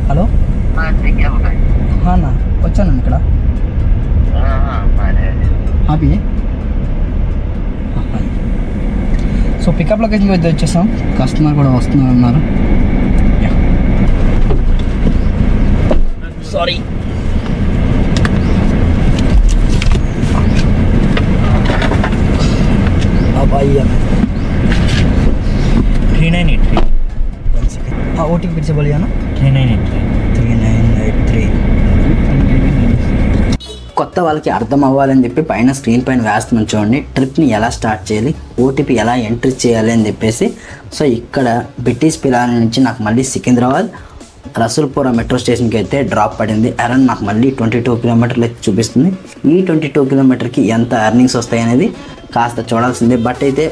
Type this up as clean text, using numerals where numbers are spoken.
Hello हाँ जी क्या बताएं? हाँ ना వచ్చాను ఇక్కడ हाँ भी సో పికప్ లొకేషన్కి అయితే వచ్చేసాం. కస్టమర్ కూడా వస్తున్నారు. సారీ भैया 3983 हाँ ओ टी पी फिर से बोलिए ना 3983 కొత్త వాళ్ళకి అర్థం అవ్వాలని చెప్పి పైన స్క్రీన్ పైన వేస్తున్నాను చూడండి. ట్రిప్ని ఎలా స్టార్ట్ చేయాలి, ఓటీపీ ఎలా ఎంట్రీ చేయాలి అని చెప్పేసి. సో ఇక్కడ బ్రిటిష్ పిలాని నుంచి నాకు మళ్ళీ సికింద్రాబాద్ రసూల్పుర మెట్రో స్టేషన్కి అయితే డ్రాప్ పడింది. అరౌండ్ నాకు మళ్ళీ 22 కిలోమీటర్లు అయితే చూపిస్తుంది. ఈ 22 కిలోమీటర్కి ఎంత ఎర్నింగ్స్ వస్తాయి అనేది కాస్త చూడాల్సిందే. బట్ అయితే